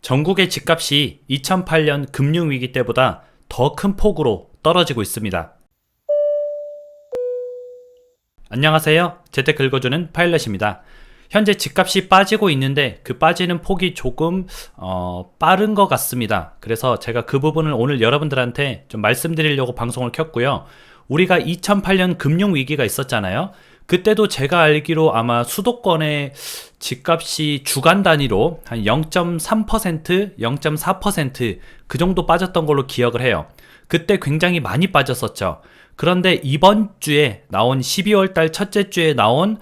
전국의 집값이 2008년 금융위기 때보다 더 큰 폭으로 떨어지고 있습니다. 안녕하세요. 재테크 읽어주는 파일럿입니다. 현재 집값이 빠지고 있는데 그 빠지는 폭이 조금 빠른 것 같습니다. 그래서 제가 그 부분을 오늘 여러분들한테 좀 말씀드리려고 방송을 켰고요. 우리가 2008년 금융위기가 있었잖아요. 그때도 제가 알기로 아마 수도권의 집값이 주간 단위로 한 0.3%, 0.4% 그 정도 빠졌던 걸로 기억을 해요. 그때 굉장히 많이 빠졌었죠. 그런데 이번 주에 나온 12월 달 첫째 주에 나온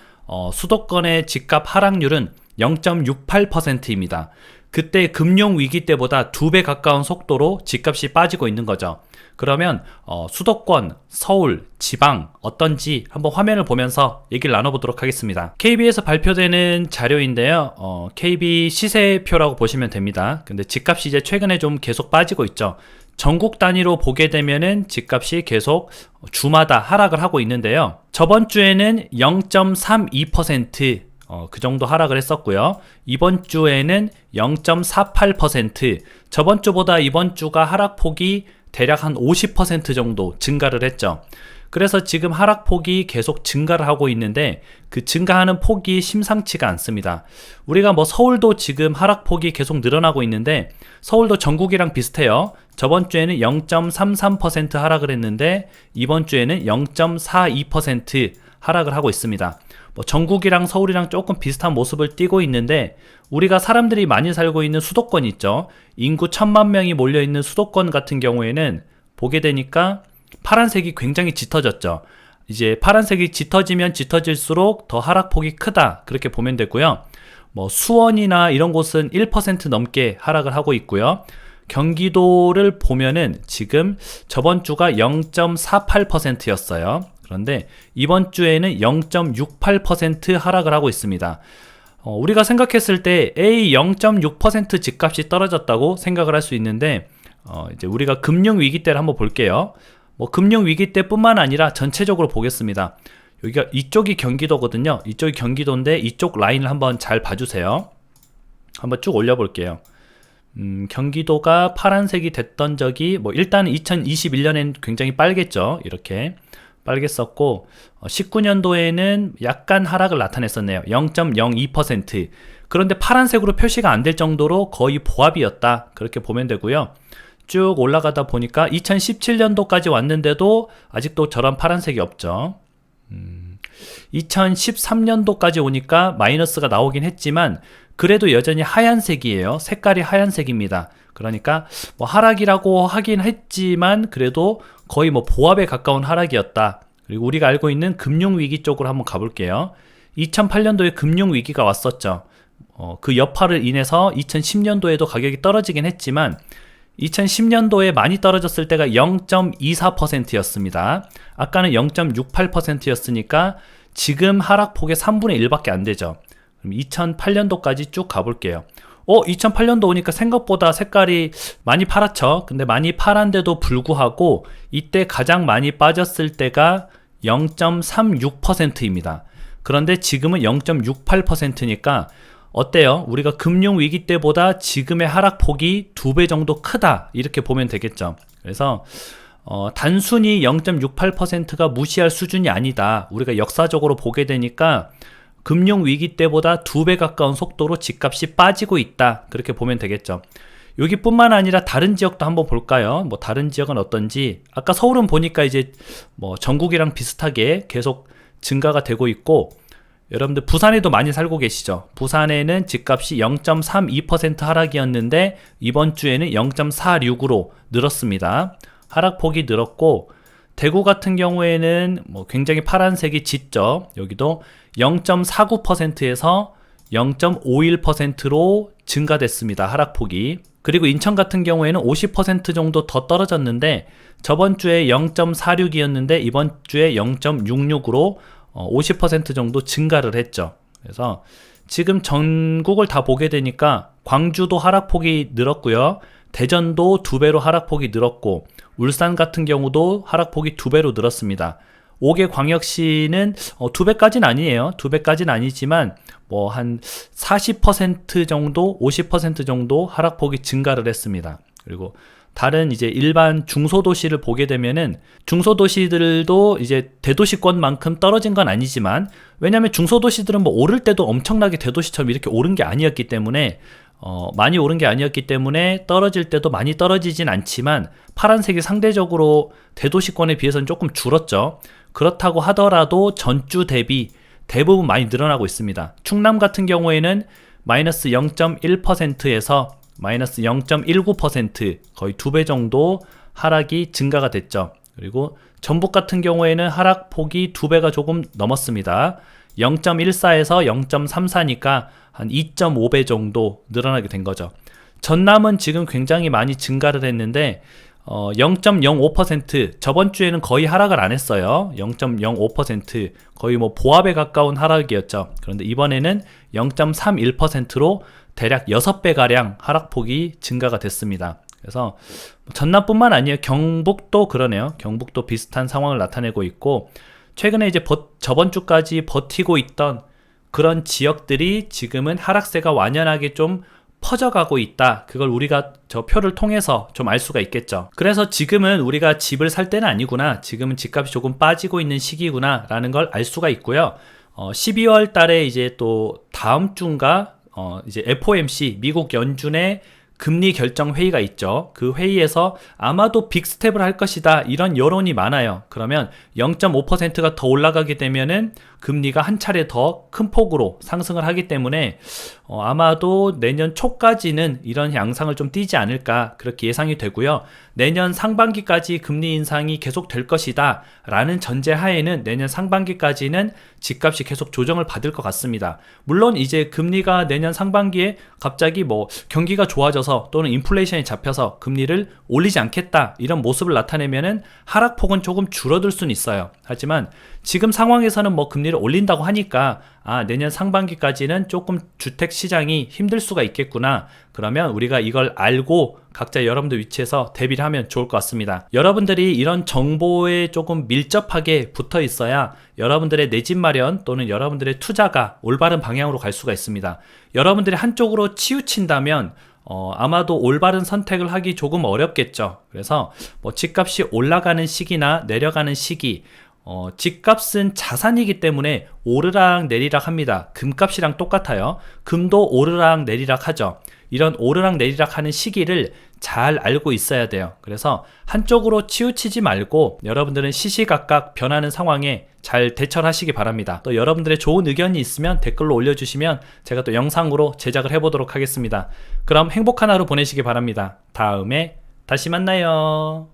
수도권의 집값 하락률은 0.68%입니다. 그때 금융위기 때보다 2배 가까운 속도로 집값이 빠지고 있는 거죠. 그러면 수도권, 서울, 지방 어떤지 한번 화면을 보면서 얘기를 나눠보도록 하겠습니다. KB에서 발표되는 자료인데요. KB 시세표라고 보시면 됩니다. 근데 집값이 이제 최근에 좀 계속 빠지고 있죠. 전국 단위로 보게 되면은 집값이 계속 주마다 하락을 하고 있는데요. 저번 주에는 0.32% 그 정도 하락을 했었고요. 이번 주에는 0.48%, 저번 주보다 이번 주가 하락폭이 대략 한 50% 정도 증가를 했죠. 그래서 지금 하락폭이 계속 증가를 하고 있는데 그 증가하는 폭이 심상치가 않습니다. 우리가 서울도 지금 하락폭이 계속 늘어나고 있는데 서울도 전국이랑 비슷해요. 저번 주에는 0.33% 하락을 했는데 이번 주에는 0.42% 하락을 하고 있습니다. 전국이랑 서울이랑 조금 비슷한 모습을 띠고 있는데 우리가 사람들이 많이 살고 있는 수도권 있죠. 인구 1000만 명이 몰려있는 수도권 같은 경우에는 보게 되니까 파란색이 굉장히 짙어졌죠. 이제 파란색이 짙어지면 짙어질수록 더 하락폭이 크다, 그렇게 보면 되고요. 수원이나 이런 곳은 1% 넘게 하락을 하고 있고요. 경기도를 보면은 지금 저번 주가 0.48%였어요. 그런데 이번 주에는 0.68% 하락을 하고 있습니다. 우리가 생각했을 때 0.6% 집값이 떨어졌다고 생각을 할 수 있는데 이제 우리가 금융위기 때를 한번 볼게요. 금융위기 때뿐만 아니라 전체적으로 보겠습니다. 여기가 이쪽이 경기도거든요. 이쪽이 경기도인데 이쪽 라인을 한번 잘 봐주세요. 한번 쭉 올려볼게요. 경기도가 파란색이 됐던 적이 일단 2021년엔 굉장히 빨갰죠. 이렇게 빨갰었고 19년도에는 약간 하락을 나타냈었네요. 0.02%. 그런데 파란색으로 표시가 안 될 정도로 거의 보합이었다, 그렇게 보면 되고요. 쭉 올라가다 보니까 2017년도까지 왔는데도 아직도 저런 파란색이 없죠. 2013년도까지 오니까 마이너스가 나오긴 했지만 그래도 여전히 하얀색이에요. 색깔이 하얀색입니다. 그러니까 하락이라고 하긴 했지만 그래도 거의 보합에 가까운 하락이었다. 그리고 우리가 알고 있는 금융위기 쪽으로 한번 가볼게요. 2008년도에 금융위기가 왔었죠. 그 여파를 인해서 2010년도에도 가격이 떨어지긴 했지만 2010년도에 많이 떨어졌을 때가 0.24%였습니다. 아까는 0.68%였으니까 지금 하락폭의 3분의 1밖에 안 되죠. 그럼 2008년도까지 쭉 가볼게요. 2008년도 오니까 생각보다 색깔이 많이 파랗죠. 근데 많이 파란데도 불구하고 이때 가장 많이 빠졌을 때가 0.36%입니다. 그런데 지금은 0.68%니까 어때요? 우리가 금융위기 때보다 지금의 하락폭이 2배 정도 크다, 이렇게 보면 되겠죠. 그래서 단순히 0.68%가 무시할 수준이 아니다. 우리가 역사적으로 보게 되니까 금융위기 때보다 2배 가까운 속도로 집값이 빠지고 있다, 그렇게 보면 되겠죠. 여기뿐만 아니라 다른 지역도 한번 볼까요? 다른 지역은 어떤지. 아까 서울은 보니까 이제 전국이랑 비슷하게 계속 증가가 되고 있고, 여러분들 부산에도 많이 살고 계시죠? 부산에는 집값이 0.32% 하락이었는데 이번 주에는 0.46으로 늘었습니다. 하락폭이 늘었고, 대구 같은 경우에는 굉장히 파란색이 짙죠. 여기도 0.49%에서 0.51%로 증가됐습니다. 하락폭이. 그리고 인천 같은 경우에는 50% 정도 더 떨어졌는데 저번 주에 0.46이었는데 이번 주에 0.66으로 50% 정도 증가를 했죠. 그래서 지금 전국을 다 보게 되니까 광주도 하락폭이 늘었고요. 대전도 2배로 하락폭이 늘었고 울산 같은 경우도 하락폭이 2배로 늘었습니다. 5개광역시는 2배까지는 아니에요. 2배까지는 아니지만 뭐 한 40% 정도, 50% 정도 하락폭이 증가를 했습니다. 그리고 다른 이제 일반 중소도시를 보게 되면은 중소도시들도 이제 대도시권만큼 떨어진 건 아니지만, 왜냐면 중소도시들은 뭐 오를 때도 엄청나게 대도시처럼 이렇게 오른 게 아니었기 때문에 많이 오른 게 아니었기 때문에 떨어질 때도 많이 떨어지진 않지만 파란색이 상대적으로 대도시권에 비해서는 조금 줄었죠. 그렇다고 하더라도 전주 대비 대부분 많이 늘어나고 있습니다. 충남 같은 경우에는 마이너스 0.1%에서 마이너스 0.19%, 거의 2배 정도 하락이 증가가 됐죠. 그리고 전북 같은 경우에는 하락폭이 2배가 조금 넘었습니다. 0.14에서 0.34니까 한 2.5배 정도 늘어나게 된 거죠. 전남은 지금 굉장히 많이 증가를 했는데 0.05%, 저번 주에는 거의 하락을 안 했어요. 0.05%, 거의 뭐 보합에 가까운 하락이었죠. 그런데 이번에는 0.31%로 대략 6배가량 하락폭이 증가가 됐습니다. 그래서 전남뿐만 아니에요. 경북도 그러네요. 경북도 비슷한 상황을 나타내고 있고, 최근에 이제 저번 주까지 버티고 있던 그런 지역들이 지금은 하락세가 완연하게 좀 퍼져가고 있다. 그걸 우리가 저 표를 통해서 좀 알 수가 있겠죠. 그래서 지금은 우리가 집을 살 때는 아니구나, 지금은 집값이 조금 빠지고 있는 시기구나 라는 걸 알 수가 있고요. 12월 달에 이제 또 다음 주인가 이제 FOMC 미국 연준의 금리 결정 회의가 있죠. 그 회의에서 아마도 빅스텝을 할 것이다, 이런 여론이 많아요. 그러면 0.5%가 더 올라가게 되면은 금리가 한 차례 더 큰 폭으로 상승을 하기 때문에 아마도 내년 초까지는 이런 양상을 좀 띄지 않을까, 그렇게 예상이 되고요. 내년 상반기까지 금리 인상이 계속 될 것이다 라는 전제 하에는 내년 상반기까지는 집값이 계속 조정을 받을 것 같습니다. 물론 이제 금리가 내년 상반기에 갑자기 뭐 경기가 좋아져서 또는 인플레이션이 잡혀서 금리를 올리지 않겠다, 이런 모습을 나타내면은 하락폭은 조금 줄어들 수는 있어요. 하지만 지금 상황에서는 뭐 금리를 올린다고 하니까 내년 상반기까지는 조금 주택 시장이 힘들 수가 있겠구나, 그러면 우리가 이걸 알고 각자 여러분들 위치에서 대비를 하면 좋을 것 같습니다. 여러분들이 이런 정보에 조금 밀접하게 붙어 있어야 여러분들의 내 집 마련 또는 여러분들의 투자가 올바른 방향으로 갈 수가 있습니다. 여러분들이 한쪽으로 치우친다면 아마도 올바른 선택을 하기 조금 어렵겠죠. 그래서 뭐 집값이 올라가는 시기나 내려가는 시기, 집값은 자산이기 때문에 오르락 내리락 합니다. 금값이랑 똑같아요. 금도 오르락 내리락 하죠. 이런 오르락 내리락 하는 시기를 잘 알고 있어야 돼요. 그래서 한쪽으로 치우치지 말고 여러분들은 시시각각 변하는 상황에 잘 대처를 하시기 바랍니다. 또 여러분들의 좋은 의견이 있으면 댓글로 올려주시면 제가 또 영상으로 제작을 해보도록 하겠습니다. 그럼 행복한 하루 보내시기 바랍니다. 다음에 다시 만나요.